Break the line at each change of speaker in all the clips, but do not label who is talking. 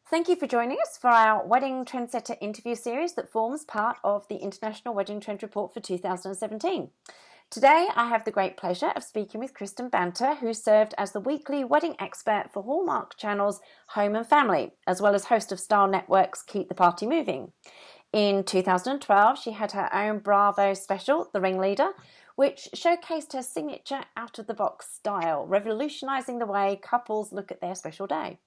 Thank you for joining us for our Wedding Trendsetter Interview series that forms part of the International Wedding Trend Report for 2017. Today I have the great pleasure of speaking with Kristin Banta, who served as the weekly wedding expert for Hallmark Channel's Home and Family, as well as host of Style Network's Keep the Party Moving. In 2012, she had her own Bravo special, The Ringleader, which showcased her signature out-of-the-box style, revolutionising the way couples look at their special day.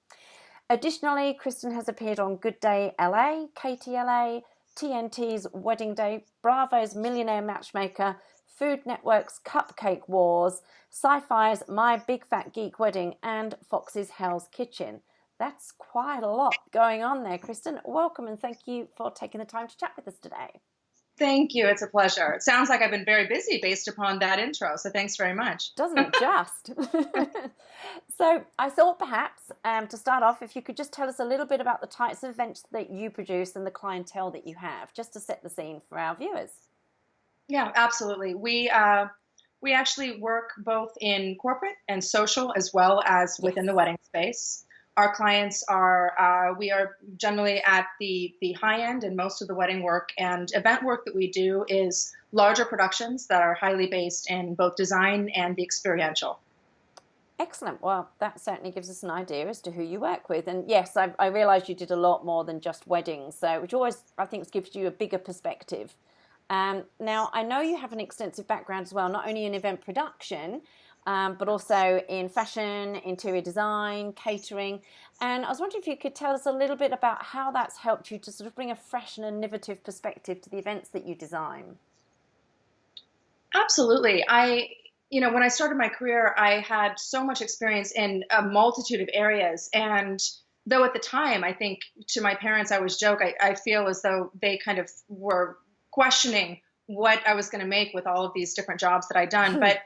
Additionally, Kristin has appeared on Good Day LA, KTLA, TNT's Wedding Day, Bravo's Millionaire Matchmaker, Food Network's Cupcake Wars, Sci-Fi's My Big Fat Geek Wedding, and Fox's Hell's Kitchen. That's quite a lot going on there, Kristin. Welcome and thank you for taking the time to chat with us today.
Thank you. It's a pleasure. It sounds like I've been very busy based upon that intro, so thanks very much.
Doesn't it just? So I thought perhaps to start off, if you could just tell us a little bit about the types of events that you produce and the clientele that you have, just to set the scene for our viewers.
Yeah, absolutely. We actually work both in corporate and social as well as within the wedding space. Our clients are, we are generally at the high end in most of the wedding work, and event work that we do is larger productions that are highly based in both design and the experiential.
Excellent. Well, that certainly gives us an idea as to who you work with. And yes, I realised you did a lot more than just weddings, so which always, I think, gives you a bigger perspective. Now, I know you have an extensive background as well, not only in event production, but also in fashion, interior design, catering. And I was wondering if you could tell us a little bit about how that's helped you to sort of bring a fresh and innovative perspective to the events that you design.
Absolutely. When I started my career, I had so much experience in a multitude of areas. And though at the time, I think to my parents, I always joke, I feel as though they kind of were questioning what I was going to make with all of these different jobs that I'd done. But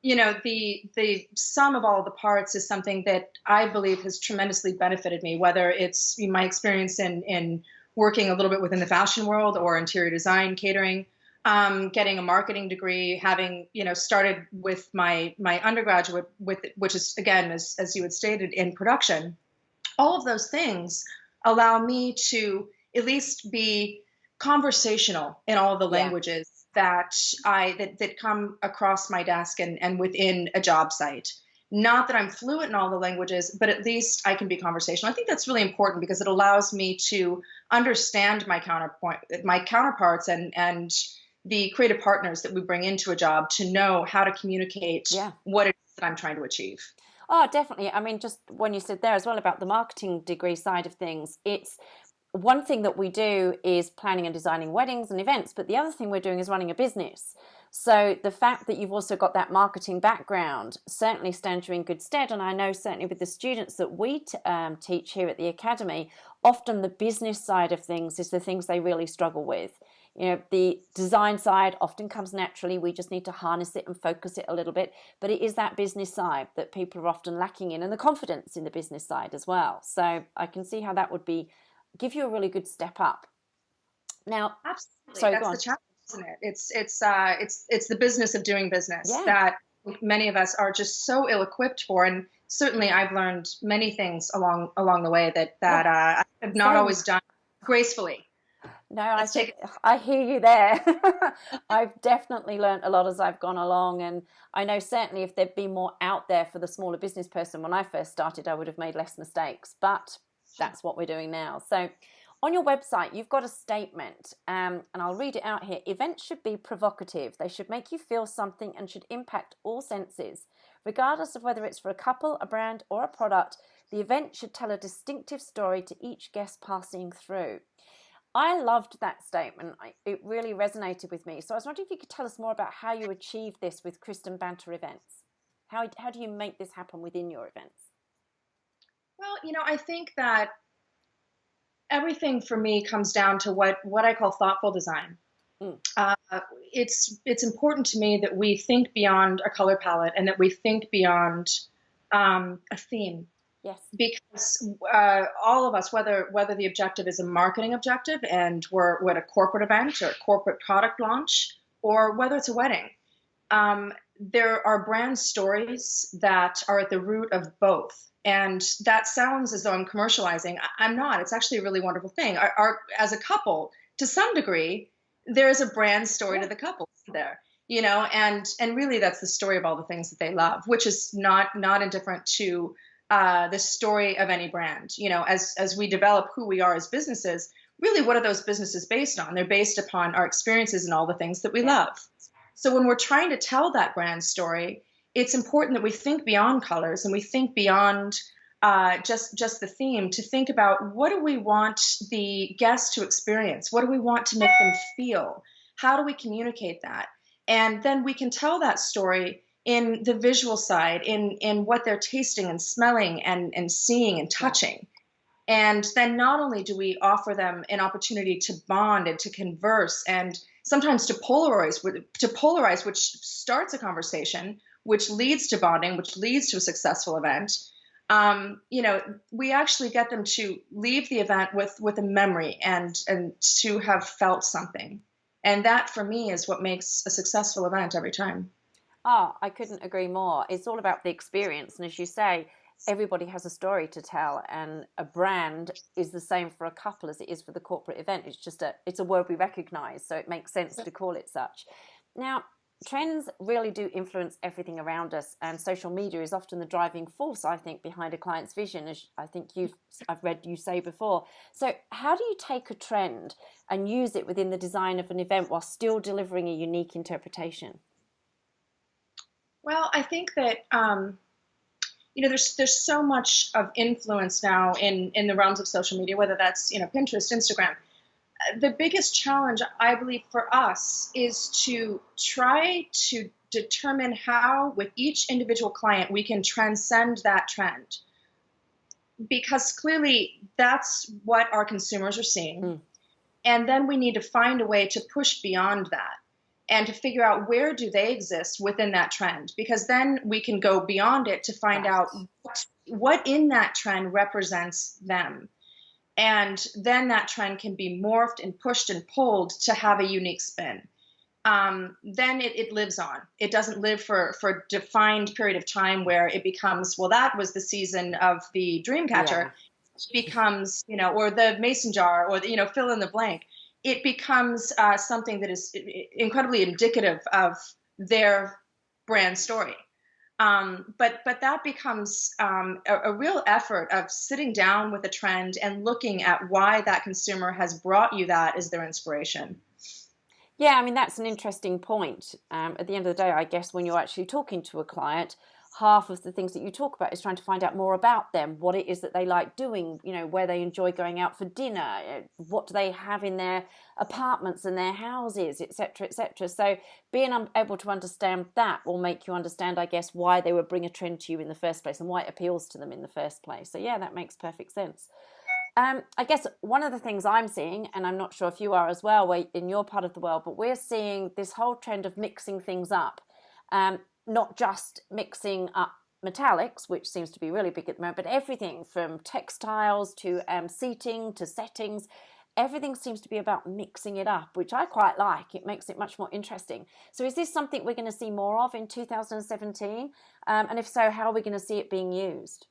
the sum of all of the parts is something that I believe has tremendously benefited me, whether it's my experience in working a little bit within the fashion world or interior design, catering, getting a marketing degree, having, started with my undergraduate which is, again, as you had stated, in production. All of those things allow me to at least be conversational in all of the languages that come across my desk and within a job site. Not that I'm fluent in all the languages, but at least I can be conversational. I think that's really important because it allows me to understand my counterparts and the creative partners that we bring into a job to know how to communicate what it is that I'm trying to achieve.
Oh, definitely. I mean, just when you said there as well about the marketing degree side of things, it's one thing that we do is planning and designing weddings and events, but the other thing we're doing is running a business. So the fact that you've also got that marketing background certainly stands you in good stead. And I know certainly with the students that we teach here at the Academy, often the business side of things is the things they really struggle with. The design side often comes naturally. We just need to harness it and focus it a little bit. But it is that business side that people are often lacking in, and the confidence in the business side as well. So I can see how that would give you a really good step up. Now,
absolutely,
sorry,
that's the challenge, isn't it? It's the business of doing business that many of us are just so ill-equipped for, and certainly I've learned many things along the way that I have not always done gracefully.
No, I hear you there. I've definitely learned a lot as I've gone along, and I know certainly if there'd been more out there for the smaller business person when I first started, I would have made less mistakes, but that's what we're doing now. So on your website, you've got a statement, and I'll read it out here. Events should be provocative. They should make you feel something and should impact all senses. Regardless of whether it's for a couple, a brand, or a product, the event should tell a distinctive story to each guest passing through. I loved that statement. It really resonated with me. So I was wondering if you could tell us more about how you achieve this with Kristin Banta events. How do you make this happen within your events?
Well, I think that everything for me comes down to what I call thoughtful design. It's important to me that we think beyond a color palette and that we think beyond a theme.
Yes.
Because all of us, whether the objective is a marketing objective and we're at a corporate event or a corporate product launch, or whether it's a wedding, there are brand stories that are at the root of both. And that sounds as though I'm commercializing. I'm not. It's actually a really wonderful thing. As a couple, to some degree, there is a brand story to the couple there, and really that's the story of all the things that they love, which is not indifferent to the story of any brand. As we develop who we are as businesses, really, what are those businesses based on? They're based upon our experiences and all the things that we love. So when we're trying to tell that brand story, it's important that we think beyond colors and we think beyond just the theme, to think about, what do we want the guests to experience? What do we want to make them feel? How do we communicate that? And then we can tell that story in the visual side, in what they're tasting and smelling and seeing and touching. And then not only do we offer them an opportunity to bond and to converse, and sometimes to polarize, which starts a conversation, which leads to bonding, which leads to a successful event. We actually get them to leave the event with a memory and to have felt something. And that, for me, is what makes a successful event every time.
Oh, I couldn't agree more. It's all about the experience. And as you say, everybody has a story to tell, and a brand is the same for a couple as it is for the corporate event. It's a word we recognize, so it makes sense to call it such. Now, trends really do influence everything around us, and social media is often the driving force, I think, behind a client's vision, as I think I've read you say before. So how do you take a trend and use it within the design of an event while still delivering a unique interpretation?
Well, I think that there's so much of influence now in the realms of social media, whether that's Pinterest, Instagram. The biggest challenge, I believe, for us is to try to determine how, with each individual client, we can transcend that trend. Because clearly that's what our consumers are seeing. And then we need to find a way to push beyond that and to figure out, where do they exist within that trend? Because then we can go beyond it to find out what in that trend represents them. And then that trend can be morphed and pushed and pulled to have a unique spin. Then it lives on. It doesn't live for a defined period of time where it becomes, well, that was the season of the Dreamcatcher. Yeah. It becomes, or the Mason jar, or fill in the blank. It becomes something that is incredibly indicative of their brand story. But that becomes a real effort of sitting down with a trend and looking at why that consumer has brought you that as their inspiration.
Yeah, I mean, that's an interesting point. At the end of the day, I guess when you're actually talking to a client, half of the things that you talk about is trying to find out more about them, what it is that they like doing, where they enjoy going out for dinner, what do they have in their apartments and their houses, etc., etc. So being able to understand that will make you understand, I guess, why they would bring a trend to you in the first place and why it appeals to them in the first place. So yeah, that makes perfect sense. I guess one of the things I'm seeing, and I'm not sure if you are as well, in your part of the world, but we're seeing this whole trend of mixing things up. Not just mixing up metallics, which seems to be really big at the moment, but everything from textiles to seating to settings, everything seems to be about mixing it up, which I quite like. It makes it much more interesting. So is this something we're going to see more of in 2017? And if so, how are we going to see it being used?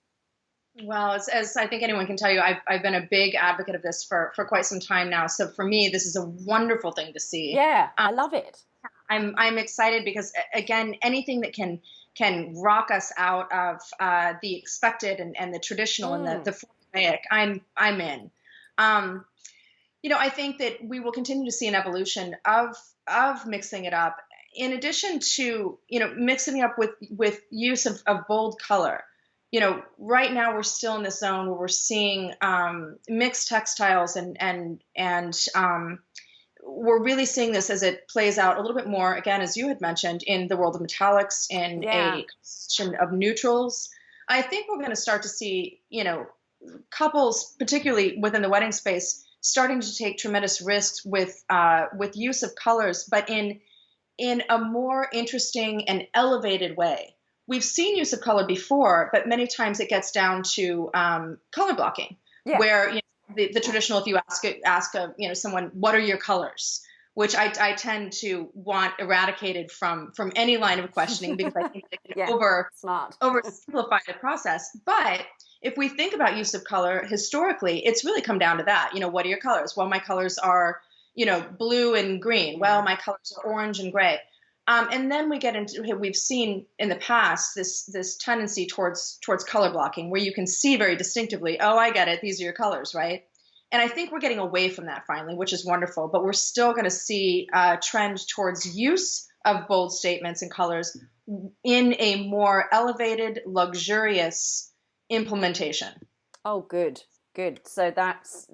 Well, as I think anyone can tell you, I've been a big advocate of this for quite some time now. So for me, this is a wonderful thing to see.
Yeah, I love it.
I'm excited because, again, anything that can rock us out of the expected and the traditional and the formulaic, I'm in. I think that we will continue to see an evolution of mixing it up, in addition to mixing it up with use of bold color. Right now we're still in this zone where we're seeing mixed textiles and we're really seeing this as it plays out a little bit more, again, as you had mentioned, in the world of metallics, in a question of neutrals. I think we're going to start to see, couples, particularly within the wedding space, starting to take tremendous risks with use of colors, but in a more interesting and elevated way. We've seen use of color before, but many times it gets down to color blocking, where the traditional, if you ask someone, what are your colors? which I tend to want eradicated from any line of questioning, because I think it can
Yeah, smart.
oversimplify the process. But if we think about use of color historically, it's really come down to that. What are your colors? Well, my colors are, blue and green. Well, my colors are orange and gray. And then we've seen in the past this tendency towards color blocking, where you can see very distinctively, oh, I get it, these are your colors, right? And I think we're getting away from that finally, which is wonderful. But we're still going to see a trend towards use of bold statements and colors in a more elevated, luxurious implementation.
Oh, good. So that's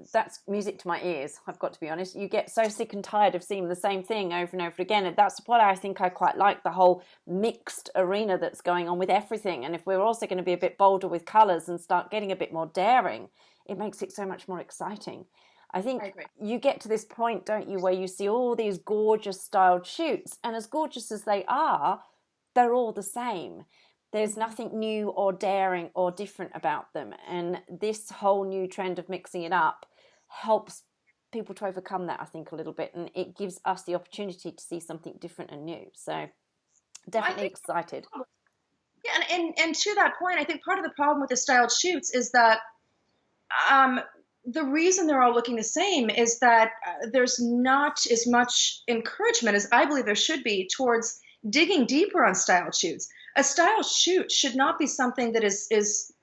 music to my ears, I've got to be honest. You get so sick and tired of seeing the same thing over and over again, and that's what I think I quite like, the whole mixed arena that's going on with everything. And if we're also going to be a bit bolder with colours and start getting a bit more daring, it makes it so much more exciting. I think you get to this point, don't you, where you see all these gorgeous styled shoots, and as gorgeous as they are, they're all the same. There's nothing new or daring or different about them. And this whole new trend of mixing it up helps people to overcome that, I think, a little bit. And it gives us the opportunity to see something different and new. So definitely excited.
Yeah, and to that point, I think part of the problem with the styled shoots is that the reason they're all looking the same is that there's not as much encouragement as I believe there should be towards digging deeper on styled shoots. A styled shoot should not be something that is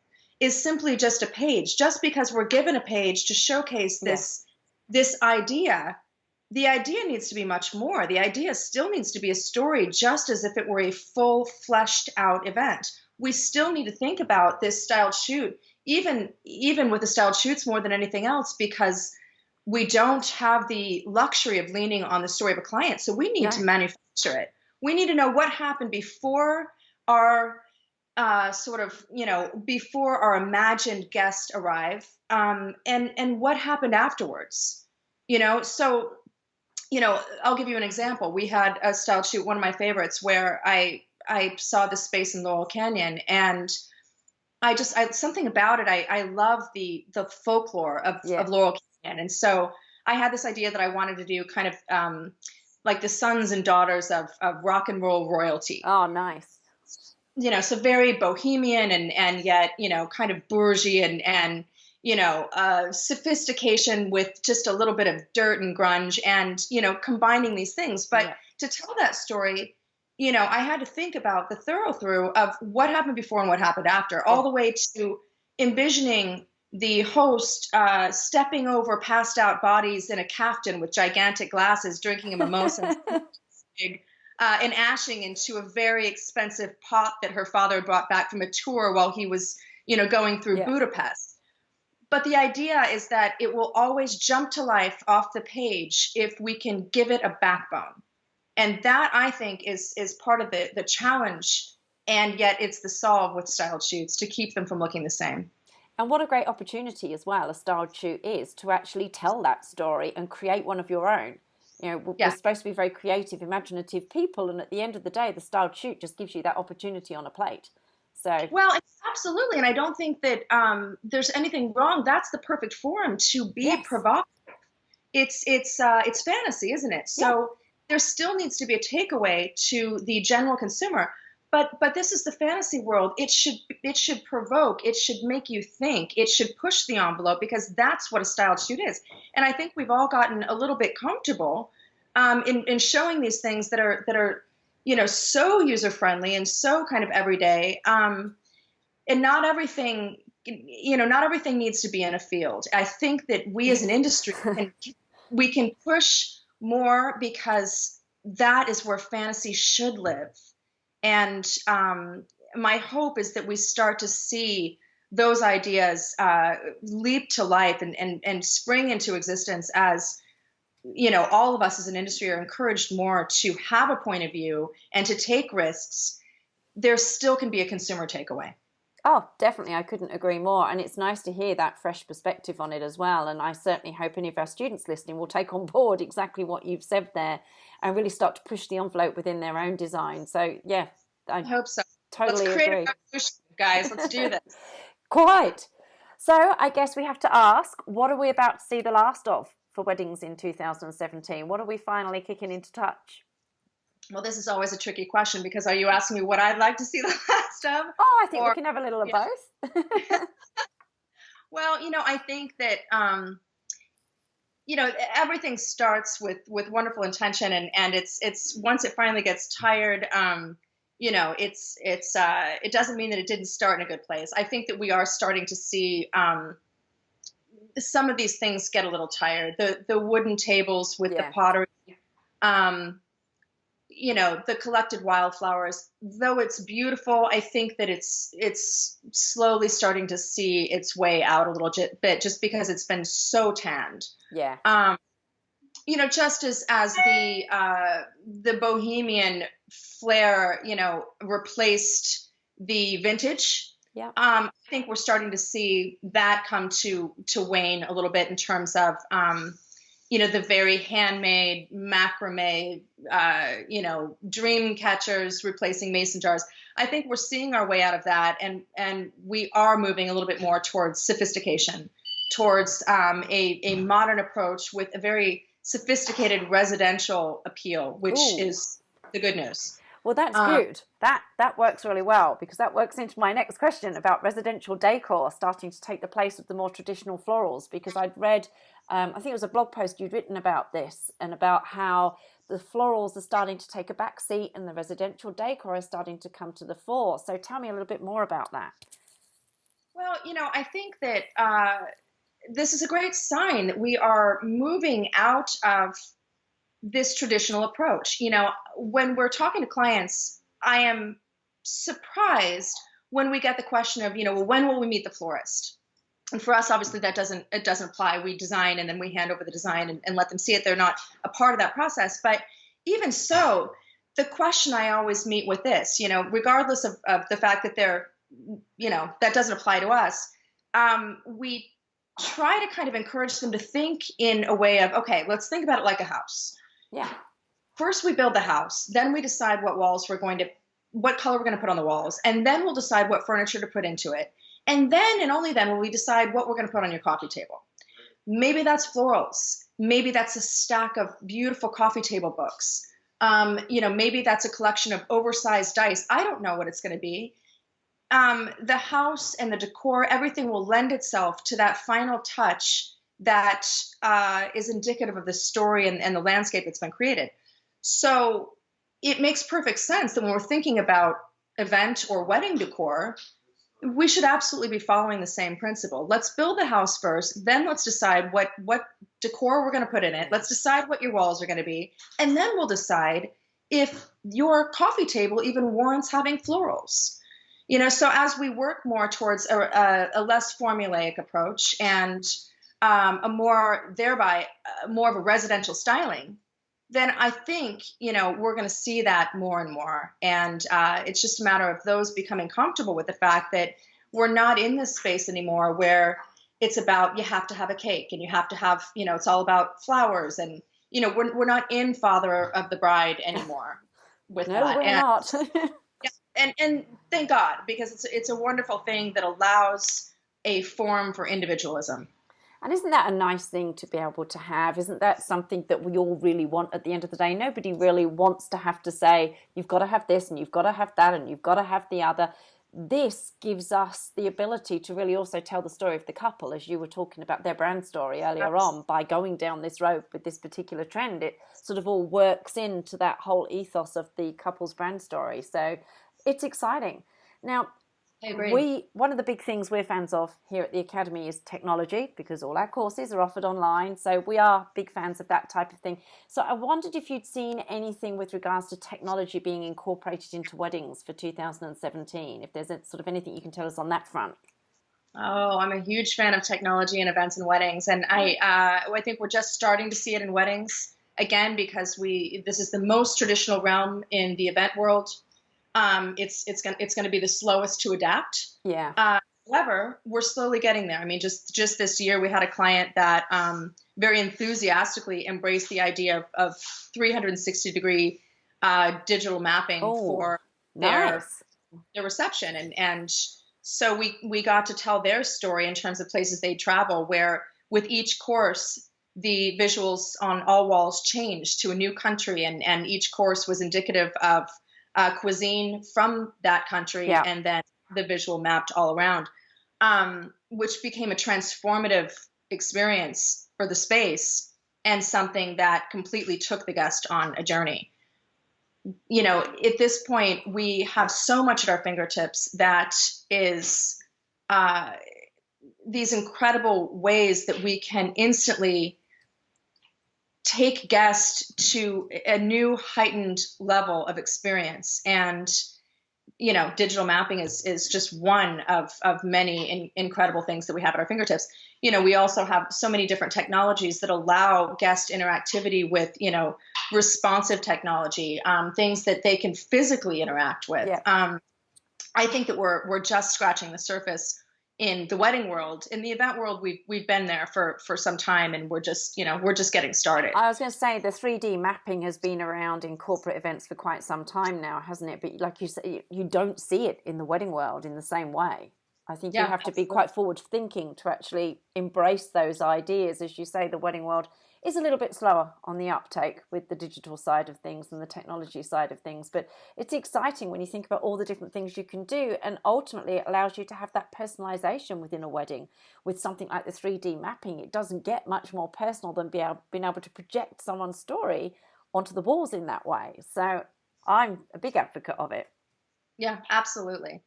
simply just a page. Just because we're given a page to showcase this idea, the idea needs to be much more. The idea still needs to be a story, just as if it were a full, fleshed out event. We still need to think about this styled shoot, even with the styled shoots, more than anything else, because we don't have the luxury of leaning on the story of a client. So we need to manufacture it. We need to know what happened before our before our imagined guest arrive, and what happened afterwards. So I'll give you an example. We had a style shoot, one of my favorites, where I saw this space in Laurel Canyon, and I something about it. I love the folklore of Laurel Canyon, and so I had this idea that I wanted to do kind of like the sons and daughters of rock and roll royalty.
Oh, nice.
So very bohemian and yet, kind of bourgeois and sophistication with just a little bit of dirt and grunge, and, combining these things. But to tell that story, I had to think about the thorough through of what happened before and what happened after, all the way to envisioning the host stepping over passed out bodies in a caftan with gigantic glasses, drinking a mimosa. And ashing into a very expensive pot that her father brought back from a tour while he was, going through Budapest. But the idea is that it will always jump to life off the page if we can give it a backbone. And that, I think, is part of the challenge, and yet it's the solve with styled shoots, to keep them from looking the same.
And what a great opportunity as well a styled shoot is to actually tell that story and create one of your own. We're supposed to be very creative, imaginative people, and at the end of the day, the styled shoot just gives you that opportunity on a plate. So
Absolutely, and I don't think that there's anything wrong. That's the perfect forum to be provocative. It's fantasy, isn't it? So there still needs to be a takeaway to the general consumer. But this is the fantasy world. It should provoke. It should make you think. It should push the envelope, because that's what a styled shoot is. And I think we've all gotten a little bit comfortable in showing these things that are so user friendly and so kind of everyday. And not everything needs to be in a field. I think that we as an industry we can push more, because that is where fantasy should live. And my hope is that we start to see those ideas leap to life and spring into existence as, all of us as an industry are encouraged more to have a point of view and to take risks. There still can be a consumer takeaway.
Oh, definitely. I couldn't agree more. And it's nice to hear that fresh perspective on it as well. And I certainly hope any of our students listening will take on board exactly what you've said there and really start to push the envelope within their own design. So, yeah.
I hope so.
Totally
Let's create
agree.
a revolution, guys. Let's do this.
Quite. So I guess we have to ask, what are we about to see the last of for weddings in 2017? What are we finally kicking into touch?
Well, this is always a tricky question, because are you asking me what I'd like to see the last of?
Oh, I think we can have a little of both.
Well, I think that everything starts with wonderful intention, and it's once it finally gets tired, it doesn't mean that it didn't start in a good place. I think that we are starting to see some of these things get a little tired. The wooden tables with the pottery, the collected wildflowers, though it's beautiful, I think that it's slowly starting to see its way out a little bit, just because it's been so tanned.
Yeah.
Just as the bohemian flair, replaced the vintage.
Yeah.
I think we're starting to see that come to wane a little bit, in terms of the very handmade macrame, dream catchers replacing mason jars. I think we're seeing our way out of that, and we are moving a little bit more towards sophistication, towards a modern approach with a very sophisticated residential appeal, which is the good news.
Well, that's good. That works really well, because that works into my next question about residential decor starting to take the place of the more traditional florals. Because I'd read, I think it was a blog post you'd written about this, and about how the florals are starting to take a back seat and the residential decor is starting to come to the fore. So tell me a little bit more about that.
Well, I think that this is a great sign that we are moving out of this traditional approach. When we're talking to clients, I am surprised when we get the question of, well, when will we meet the florist? And for us, obviously, it doesn't apply. We design and then we hand over the design and let them see it. They're not a part of that process. But even so, the question I always meet with this, regardless of the fact that they're, that doesn't apply to us, we try to kind of encourage them to think in a way of, okay, let's think about it like a house.
Yeah.
First, we build the house. Then we decide what color we're going to put on the walls. And then we'll decide what furniture to put into it. And then, and only then, will we decide what we're going to put on your coffee table. Maybe that's florals. Maybe that's a stack of beautiful coffee table books. Maybe that's a collection of oversized dice. I don't know what it's going to be. The house and the decor, everything will lend itself to that final touch that is indicative of the story and the landscape that's been created. So it makes perfect sense that when we're thinking about event or wedding decor, we should absolutely be following the same principle. Let's build the house first, then let's decide what decor we're going to put in it. Let's decide what your walls are going to be, and then we'll decide if your coffee table even warrants having florals. So as we work more towards a less formulaic approach and more of a residential styling, then I think, we're going to see that more and more. And it's just a matter of those becoming comfortable with the fact that we're not in this space anymore where it's about, you have to have a cake and you have to have, it's all about flowers. And, we're not in Father of the Bride anymore with
no,
that.
We're not.
And thank God, because it's a wonderful thing that allows a form for individualism.
And isn't that a nice thing to be able to have? Isn't that something that we all really want at the end of the day? Nobody really wants to have to say, you've got to have this and you've got to have that and you've got to have the other. This gives us the ability to really also tell the story of the couple, as you were talking about their brand story earlier on, by going down this road with this particular trend. It sort of all works into that whole ethos of the couple's brand story. So it's exciting. Now,
I agree.
One of the big things we're fans of here at the Academy is technology, because all our courses are offered online. So we are big fans of that type of thing. So I wondered if you'd seen anything with regards to technology being incorporated into weddings for 2017, if there's sort of anything you can tell us on that front.
Oh, I'm a huge fan of technology in events and weddings. And I think we're just starting to see it in weddings, again, because this is the most traditional realm in the event world. It's going to be the slowest to adapt.
Yeah.
However, we're slowly getting there. I mean, just this year, we had a client that very enthusiastically embraced the idea of 360-degree digital mapping for their reception. And so we got to tell their story in terms of places they travel, where with each course, the visuals on all walls changed to a new country, and each course was indicative of cuisine from that country,
Yeah.
and then the visual mapped all around, which became a transformative experience for the space and something that completely took the guest on a journey. At this point, we have so much at our fingertips that is these incredible ways that we can instantly take guests to a new heightened level of experience. And digital mapping is just one of many incredible things that we have at our fingertips. We also have so many different technologies that allow guest interactivity with, responsive technology, things that they can physically interact with.
Yeah.
I think that we're just scratching the surface in the wedding world. In the event world, we've been there for some time, and we're just getting started.
I was going to say the 3D mapping has been around in corporate events for quite some time now, hasn't it? But like you say, you don't see it in the wedding world in the same way. I think you have to be quite forward thinking to actually embrace those ideas. As you say, the wedding world is a little bit slower on the uptake with the digital side of things and the technology side of things. But it's exciting when you think about all the different things you can do. And ultimately, it allows you to have that personalization within a wedding. With something like the 3D mapping, it doesn't get much more personal than being able to project someone's story onto the walls in that way. So I'm a big advocate of it.
Yeah, absolutely.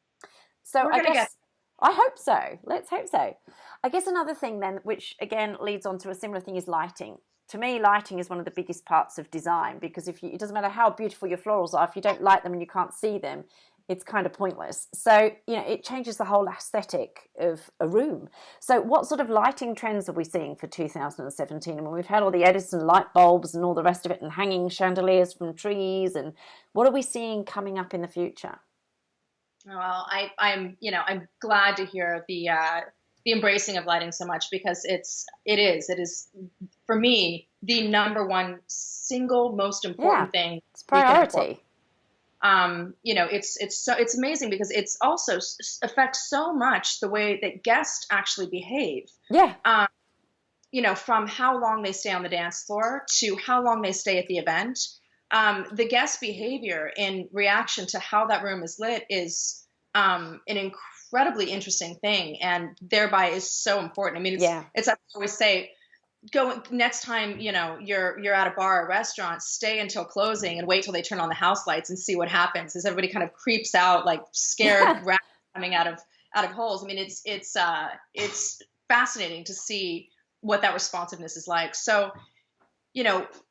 So I hope so. Let's hope so. I guess another thing then, which again leads on to a similar thing, is lighting. To me, lighting is one of the biggest parts of design, because it doesn't matter how beautiful your florals are, if you don't light them and you can't see them, it's kind of pointless. So, it changes the whole aesthetic of a room. So what sort of lighting trends are we seeing for 2017? I mean, we've had all the Edison light bulbs and all the rest of it, and hanging chandeliers from trees. And what are we seeing coming up in the future?
Well, I'm glad to hear the embracing of lighting so much, because it is for me the number one single most important thing.
It's priority.
It's amazing, because it's also affects so much the way that guests actually behave.
Yeah.
From how long they stay on the dance floor to how long they stay at the event. The guest behavior in reaction to how that room is lit is an incredibly interesting thing, and thereby is so important. I mean, it's I always say, go next time you're at a bar or restaurant, stay until closing and wait till they turn on the house lights and see what happens as everybody kind of creeps out like scared rats coming out of holes. I mean, it's fascinating to see what that responsiveness is like. So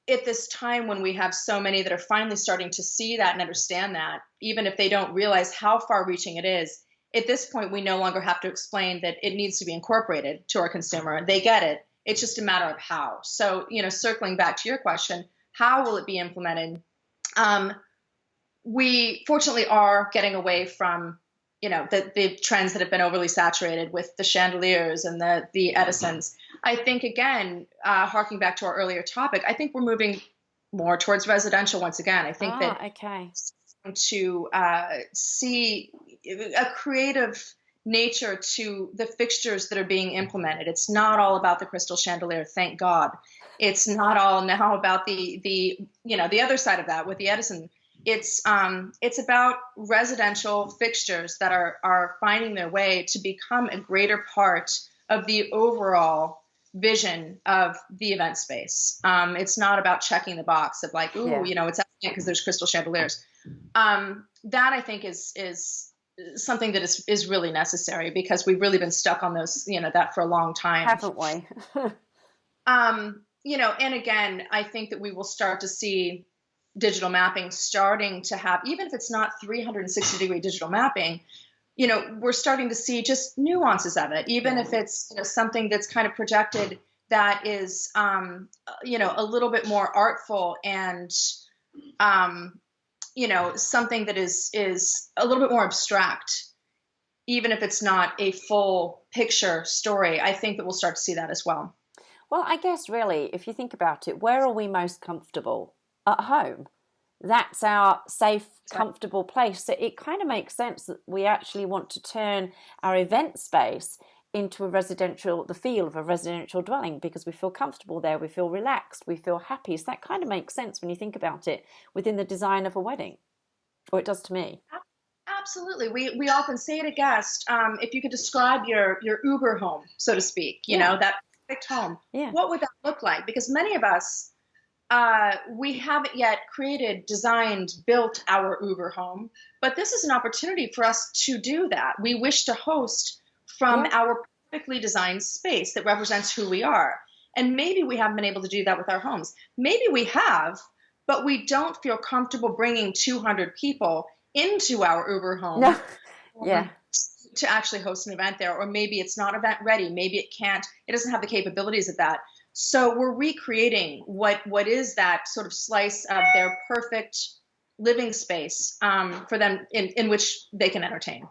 at this time when we have so many that are finally starting to see that and understand that, even if they don't realize how far reaching it is, at this point, we no longer have to explain that it needs to be incorporated to our consumer. They get it. It's just a matter of how. So, circling back to your question, how will it be implemented? We fortunately are getting away from, the trends that have been overly saturated with the chandeliers and the Edisons. I think, again, harking back to our earlier topic, I think we're moving more towards residential once again. I think to see a creative nature to the fixtures that are being implemented. It's not all about the crystal chandelier, thank God. It's not all now about the other side of that with the Edison. It's about residential fixtures that are finding their way to become a greater part of the overall vision of the event space. It's not about checking the box of like, it's because there's crystal chandeliers. That I think is something that is really necessary, because we've really been stuck on those, that for a long time.
Haven't we?
And again, I think that we will start to see digital mapping starting to have, even if it's not 360-degree digital mapping, we're starting to see just nuances of it, even if it's something that's kind of projected that is, a little bit more artful and, something that is a little bit more abstract, even if it's not a full picture story. I think that we'll start to see that as well.
Well, I guess really, if you think about it, where are we most comfortable? At home. That's our safe, comfortable place. So it kind of makes sense that we actually want to turn our event space into the feel of a residential dwelling, because we feel comfortable there, we feel relaxed, we feel happy. So that kind of makes sense when you think about it within the design of a wedding, or it does to me.
Absolutely. We often say to guests, if you could describe your Uber home, so to speak, you know, that perfect home, what would that look like? Because many of us, we haven't yet created, designed, built our Uber home, but this is an opportunity for us to do that. We wish to host from our perfectly designed space that represents who we are. And maybe we haven't been able to do that with our homes. Maybe we have, but we don't feel comfortable bringing 200 people into our Uber home to actually host an event there. Or maybe it's not event ready. Maybe it doesn't have the capabilities of that. So we're recreating what is that sort of slice of their perfect living space for them in which they can entertain.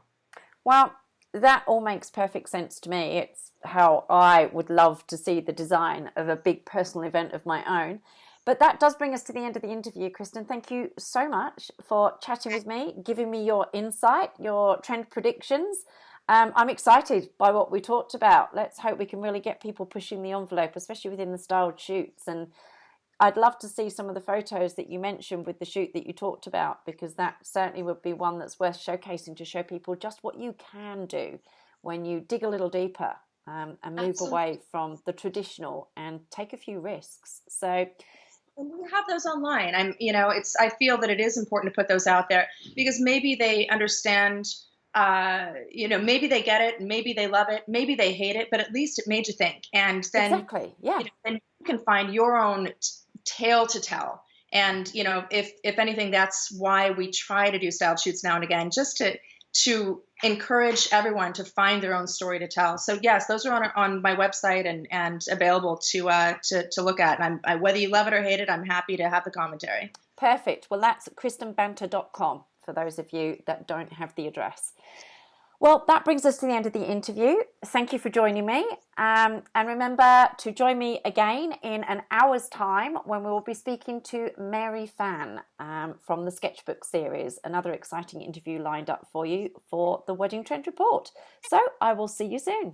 Well, that all makes perfect sense to me. It's how I would love to see the design of a big personal event of my own. But that does bring us to the end of the interview, Kristin. Thank you so much for chatting with me, giving me your insight, your trend predictions. I'm excited by what we talked about. Let's hope we can really get people pushing the envelope, especially within the styled shoots. And I'd love to see some of the photos that you mentioned with the shoot that you talked about, because that certainly would be one that's worth showcasing to show people just what you can do when you dig a little deeper and move away from the traditional and take a few risks. So...
And we have those online. I feel that it is important to put those out there, because maybe they understand, maybe they get it, maybe they love it, maybe they hate it, but at least it made you think. And then, then you can find your own tale to tell. And, if anything, that's why we try to do style shoots now and again, just to encourage everyone to find their own story to tell. So yes, those are on my website and available to look at. And whether you love it or hate it, I'm happy to have the commentary.
Perfect. Well, that's KristinBanta.com for those of you that don't have the address. Well, that brings us to the end of the interview. Thank you for joining me. And remember to join me again in an hour's time when we will be speaking to Mary Fan from the Sketchbook series. Another exciting interview lined up for you for the Wedding Trend Report. So I will see you soon.